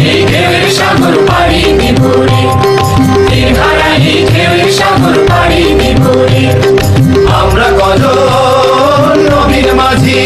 এই ঢেউয়ের সাগর পাড়ি দিবরে, তীর ধরা এই ঢেউয়ের সাগর পাড়ি দিবরে। আমরা কজন নবীর মাঝি